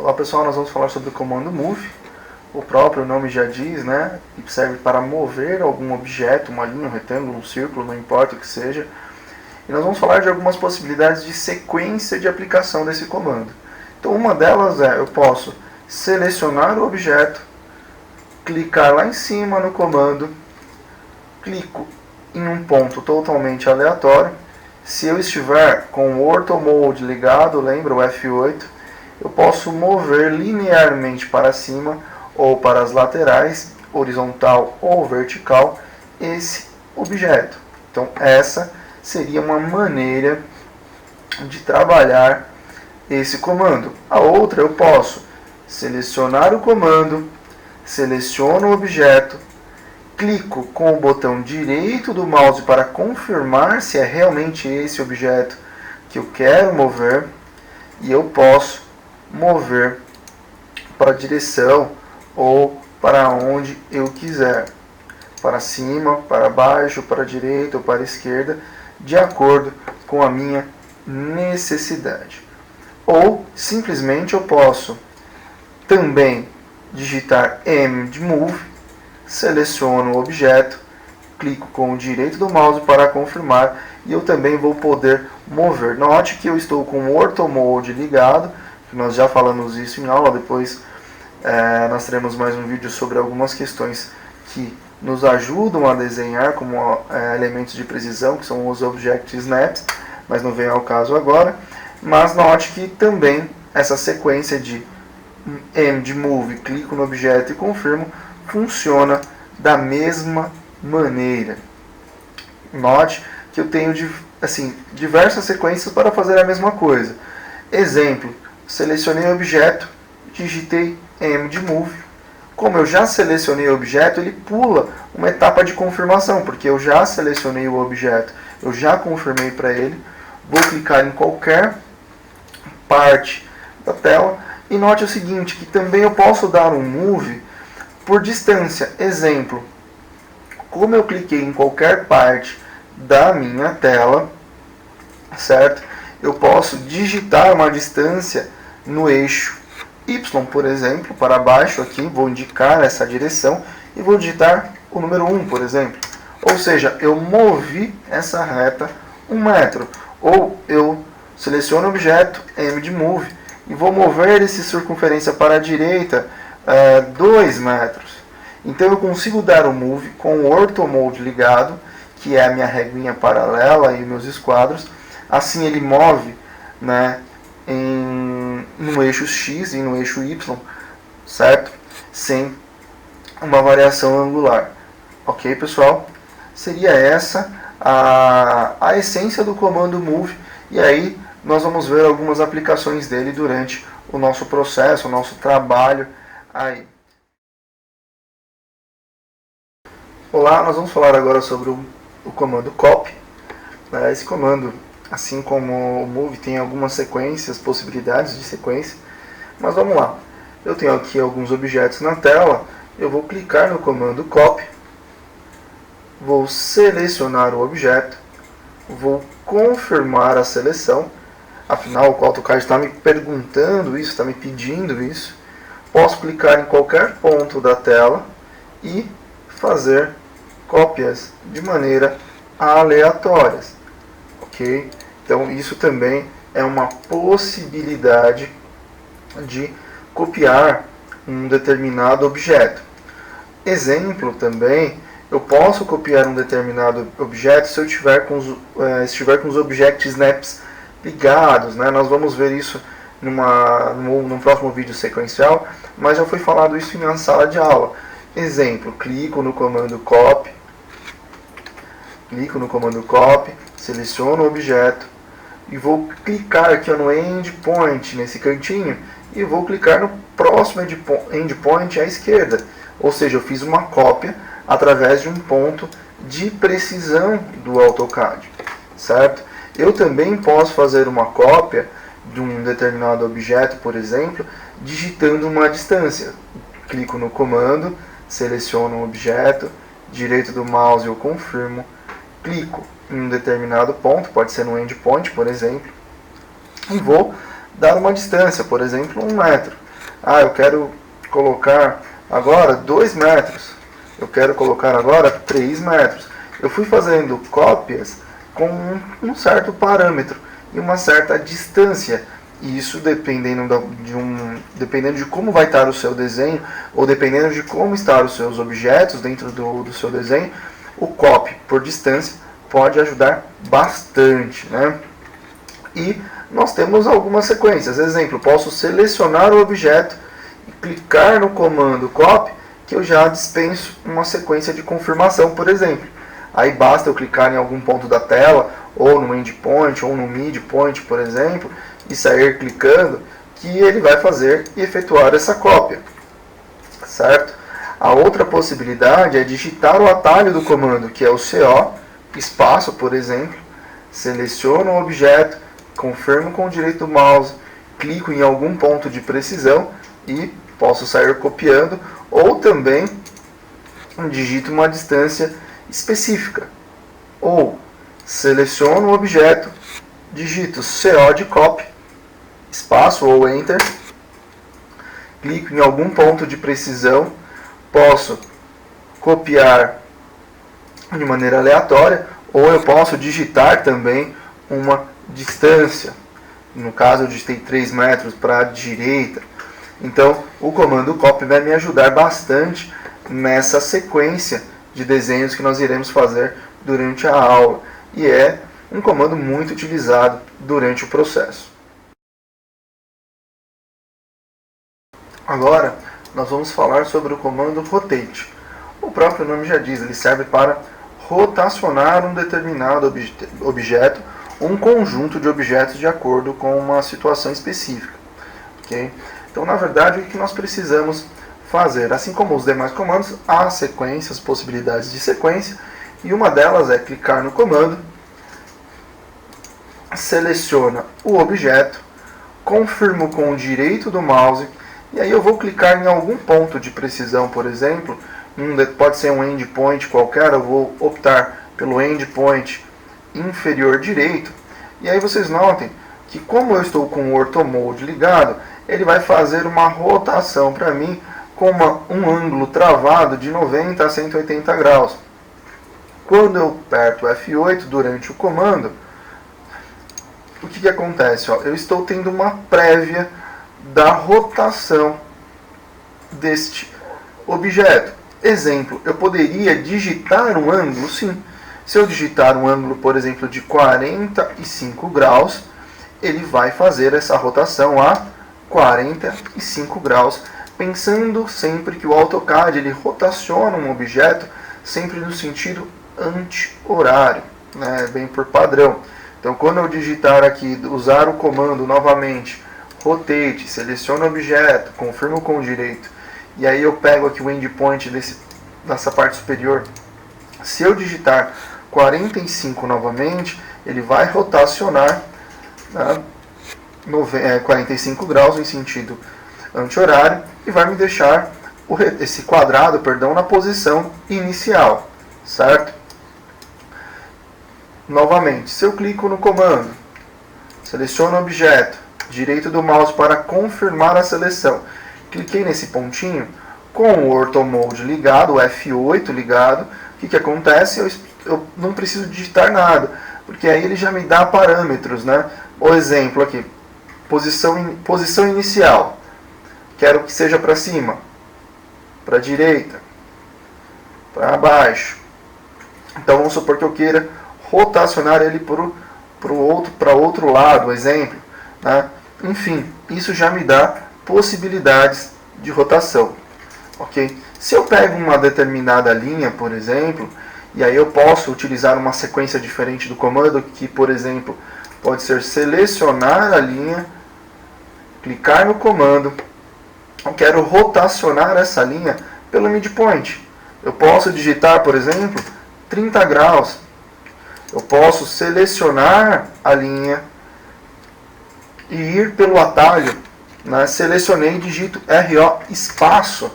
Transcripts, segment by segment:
Olá pessoal, nós vamos falar sobre o comando move. O próprio nome já diz, né? Ele serve para mover algum objeto, uma linha, um retângulo, um círculo, não importa o que seja. E nós vamos falar de algumas possibilidades de sequência de aplicação desse comando. Então uma delas é, eu posso selecionar o objeto, clicar lá em cima no comando, clico em um ponto totalmente aleatório. Se eu estiver com o Ortho Mode ligado, lembra o F8, eu posso mover linearmente para cima ou para as laterais, horizontal ou vertical, esse objeto. Então essa seria uma maneira de trabalhar esse comando. A outra, eu posso selecionar o comando, seleciono o objeto, clico com o botão direito do mouse para confirmar se é realmente esse objeto que eu quero mover, e eu posso mover para a direção ou para onde eu quiser, para cima, para baixo, para a direita ou para a esquerda, de acordo com a minha necessidade. Ou simplesmente eu posso também digitar M de Move, seleciono o objeto, clico com o direito do mouse para confirmar e eu também vou poder mover. Note que eu estou com o Ortho Mode ligado, nós já falamos isso em aula, depois nós teremos mais um vídeo sobre algumas questões que nos ajudam a desenhar como elementos de precisão, que são os Object Snaps, mas não vem ao caso agora. Mas note que também essa sequência de M de Move, clico no objeto e confirmo, funciona da mesma maneira. Note que eu tenho diversas sequências para fazer a mesma coisa. Exemplo, selecionei o objeto, digitei M de Move. Como eu já selecionei o objeto, ele pula uma etapa de confirmação, porque eu já selecionei o objeto, eu já confirmei para ele. Vou clicar em qualquer parte da tela e note o seguinte, que também eu posso dar um move por distância. Exemplo, como eu cliquei em qualquer parte da minha tela, certo? Eu posso digitar uma distância no eixo Y, por exemplo, para baixo aqui, vou indicar essa direção e vou digitar o número 1, por exemplo. Ou seja, eu movi essa reta 1 metro. Ou eu seleciono o objeto, M de Move, e vou mover essa circunferência para a direita 2 metros. Então eu consigo dar o Move com o Ortho Mode ligado, que é a minha reguinha paralela e meus esquadros. Assim ele move, né, no eixo X e no eixo Y, certo? Sem uma variação angular. Ok, pessoal? Seria essa a essência do comando move, e aí nós vamos ver algumas aplicações dele durante o nosso processo, o nosso trabalho aí. Olá, nós vamos falar agora sobre o comando copy. Esse comando, assim como o move, tem algumas sequências, possibilidades de sequência, mas vamos lá. Eu tenho aqui alguns objetos na tela, eu vou clicar no comando copy, vou selecionar o objeto, vou confirmar a seleção, afinal o AutoCAD está me perguntando isso, está me pedindo isso. Posso clicar em qualquer ponto da tela e fazer cópias de maneira aleatória. Ok? Então isso também é uma possibilidade de copiar um determinado objeto. Exemplo também, eu posso copiar um determinado objeto se eu estiver com os Object Snaps ligados, né? Nós vamos ver isso num próximo vídeo sequencial, mas já foi falado isso em uma sala de aula. Exemplo, clico no comando copy, seleciono o objeto e vou clicar aqui no endpoint, nesse cantinho, e vou clicar no próximo endpoint à esquerda. Ou seja, eu fiz uma cópia através de um ponto de precisão do AutoCAD, certo? Eu também posso fazer uma cópia de um determinado objeto, por exemplo, digitando uma distância. Clico no comando, seleciono um objeto, direito do mouse eu confirmo, clico em um determinado ponto, pode ser no endpoint, por exemplo, e vou dar uma distância, por exemplo, 1 metro. eu quero colocar agora 2 metros, eu quero colocar agora 3 metros. Eu fui fazendo cópias com um certo parâmetro e uma certa distância. E isso dependendo de como vai estar o seu desenho, ou dependendo de como estão os seus objetos dentro do seu desenho, o copy por distância pode ajudar bastante, né? E nós temos algumas sequências. Exemplo, posso selecionar o objeto e clicar no comando copy, que eu já dispenso uma sequência de confirmação, por exemplo. Aí basta eu clicar em algum ponto da tela, ou no endpoint, ou no midpoint, por exemplo, e sair clicando, que ele vai fazer e efetuar essa cópia, certo? A outra possibilidade é digitar o atalho do comando, que é o CO, espaço, por exemplo, seleciono o objeto, confirmo com o direito do mouse, clico em algum ponto de precisão e posso sair copiando, ou também digito uma distância específica, ou seleciono o objeto, digito CO de copy, espaço ou enter, clico em algum ponto de precisão, posso copiar de maneira aleatória, ou eu posso digitar também uma distância. No caso eu digitei 3 metros para a direita. Então o comando copy vai me ajudar bastante nessa sequência de desenhos que nós iremos fazer durante a aula. E é um comando muito utilizado durante o processo. Agora nós vamos falar sobre o comando rotate. O próprio nome já diz, ele serve para rotacionar um determinado objeto, um conjunto de objetos de acordo com uma situação específica. Okay? Então, na verdade, o que nós precisamos fazer? Assim como os demais comandos, há sequências, possibilidades de sequência, e uma delas é clicar no comando, seleciona o objeto, confirmo com o direito do mouse, e aí eu vou clicar em algum ponto de precisão, por exemplo, pode ser um endpoint qualquer, eu vou optar pelo endpoint inferior direito, e aí vocês notem que como eu estou com o orthomode ligado, ele vai fazer uma rotação para mim com um ângulo travado de 90 a 180 graus. Quando eu aperto F8 durante o comando, o que acontece? Eu estou tendo uma prévia da rotação deste objeto. Exemplo, eu poderia digitar um ângulo, sim. Se eu digitar um ângulo, por exemplo, de 45 graus, ele vai fazer essa rotação a 45 graus, pensando sempre que o AutoCAD ele rotaciona um objeto sempre no sentido anti-horário, né? Bem por padrão. Então, quando eu digitar aqui, usar o comando novamente, rotate, seleciono o objeto, confirmo com o direito, e aí eu pego aqui o endpoint dessa parte superior. Se eu digitar 45 novamente, ele vai rotacionar 45 graus em sentido anti-horário e vai me deixar esse quadrado, na posição inicial, certo? Novamente, se eu clico no comando, seleciono o objeto, direito do mouse para confirmar a seleção, cliquei nesse pontinho, com o orthomode ligado, o F8 ligado, o que acontece? Eu não preciso digitar nada, porque aí ele já me dá parâmetros, né? O exemplo aqui, posição inicial, quero que seja para cima, para a direita, para baixo. Então vamos supor que eu queira rotacionar ele para outro lado, exemplo, né? Enfim, isso já me dá possibilidades de rotação, ok? Se eu pego uma determinada linha, por exemplo, e aí eu posso utilizar uma sequência diferente do comando, que, por exemplo, pode ser selecionar a linha, clicar no comando, eu quero rotacionar essa linha pelo midpoint. Eu posso digitar, por exemplo, 30 graus. Eu posso selecionar a linha e ir pelo atalho, né? Selecionei e digito RO espaço.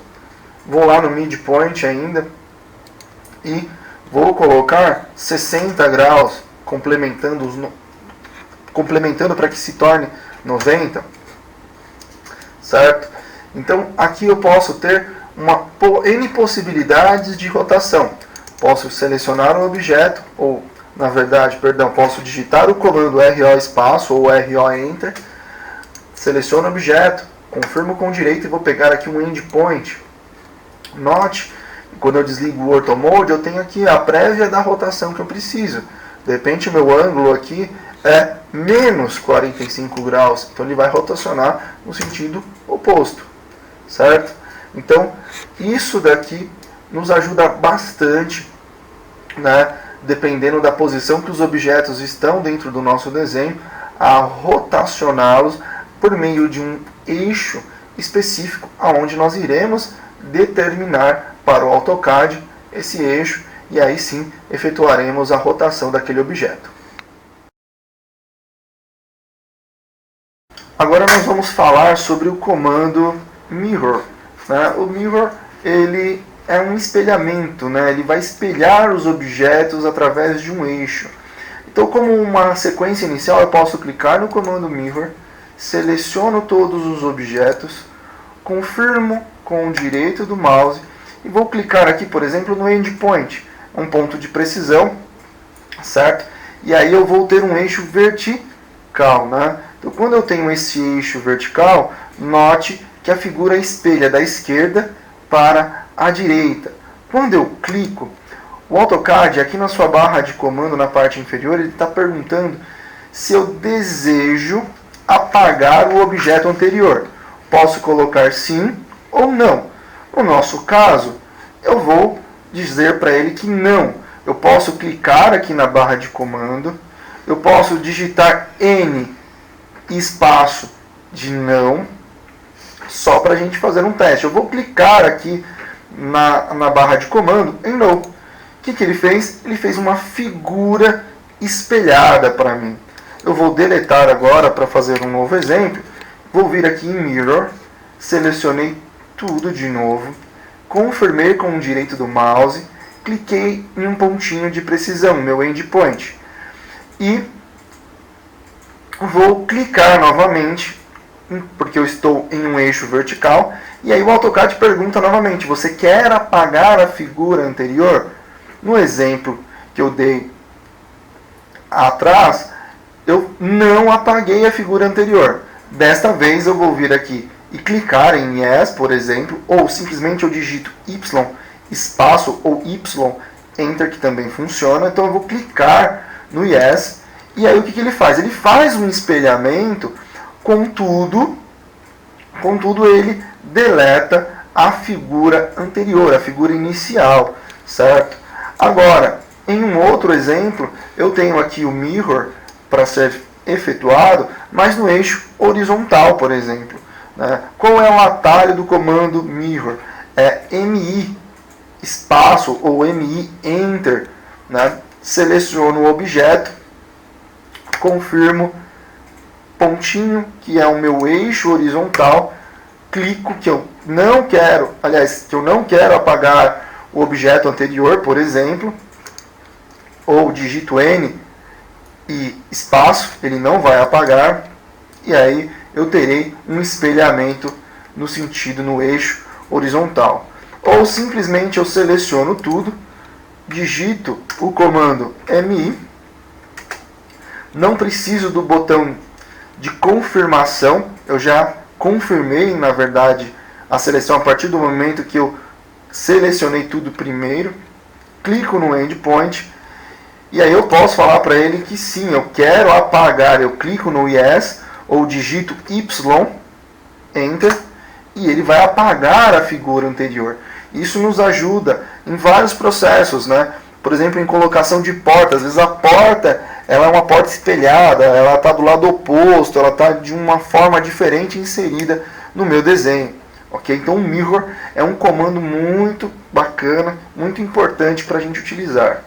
Vou lá no midpoint ainda e vou colocar 60 graus, complementando para que se torne 90, certo? Então aqui eu posso ter N possibilidades de rotação. Posso selecionar um objeto, ou na verdade, perdão, posso digitar o comando RO espaço ou RO Enter, seleciono o objeto, confirmo com direito e vou pegar aqui um endpoint. Note, quando eu desligo o Ortho Mode, eu tenho aqui a prévia da rotação que eu preciso. De repente o meu ângulo aqui é menos 45 graus, então ele vai rotacionar no sentido oposto, certo? Então, isso daqui nos ajuda bastante, né, dependendo da posição que os objetos estão dentro do nosso desenho, a rotacioná-los por meio de um eixo específico, aonde nós iremos determinar para o AutoCAD esse eixo, e aí sim efetuaremos a rotação daquele objeto. Agora nós vamos falar sobre o comando Mirror. O Mirror, ele é um espelhamento, né? Ele vai espelhar os objetos através de um eixo. Então, como uma sequência inicial, eu posso clicar no comando Mirror, seleciono todos os objetos, confirmo com o direito do mouse e vou clicar aqui, por exemplo, no Endpoint, um ponto de precisão, certo? E aí eu vou ter um eixo vertical, né? Então, quando eu tenho esse eixo vertical, note que a figura espelha da esquerda para a direita. Quando eu clico, o AutoCAD, aqui na sua barra de comando, na parte inferior, ele está perguntando se eu desejo apagar o objeto anterior. Posso colocar sim ou não. No nosso caso, eu vou dizer para ele que não. Eu posso clicar aqui na barra de comando, eu posso digitar N espaço de não, só para a gente fazer um teste. Eu vou clicar aqui na barra de comando em no. O que ele fez? Ele fez uma figura espelhada para mim. Eu vou deletar agora para fazer um novo exemplo. Vou vir aqui em Mirror, selecionei tudo de novo, confirmei com o direito do mouse, cliquei em um pontinho de precisão, meu endpoint, e vou clicar novamente, porque eu estou em um eixo vertical, e aí o AutoCAD pergunta novamente, você quer apagar a figura anterior? No exemplo que eu dei atrás, eu não apaguei a figura anterior. Desta vez eu vou vir aqui e clicar em Yes, por exemplo, ou simplesmente eu digito Y, espaço ou Y, Enter, que também funciona. Então eu vou clicar no Yes, e aí o que ele faz? Ele faz um espelhamento, contudo ele deleta a figura anterior, a figura inicial, certo? Agora, em um outro exemplo, eu tenho aqui o Mirror para ser efetuado, mas no eixo horizontal, por exemplo. Né? Qual é o atalho do comando Mirror? É MI espaço ou MI Enter. Né? Seleciono o objeto, confirmo, pontinho, que é o meu eixo horizontal, clico que eu não quero, que eu não quero apagar o objeto anterior, por exemplo, ou digito N e espaço, ele não vai apagar, e aí eu terei um espelhamento no sentido no eixo horizontal. Ou simplesmente eu seleciono tudo, digito o comando MI, não preciso do botão de confirmação, eu já confirmei, na verdade, a seleção a partir do momento que eu selecionei tudo primeiro, clico no Endpoint, e aí eu posso falar para ele que sim, eu quero apagar, eu clico no Yes, ou digito Y, Enter, e ele vai apagar a figura anterior. Isso nos ajuda em vários processos, né? Por exemplo, em colocação de porta, às vezes a porta ela é uma porta espelhada, ela está do lado oposto, ela está de uma forma diferente inserida no meu desenho. Okay? Então o Mirror é um comando muito bacana, muito importante para a gente utilizar.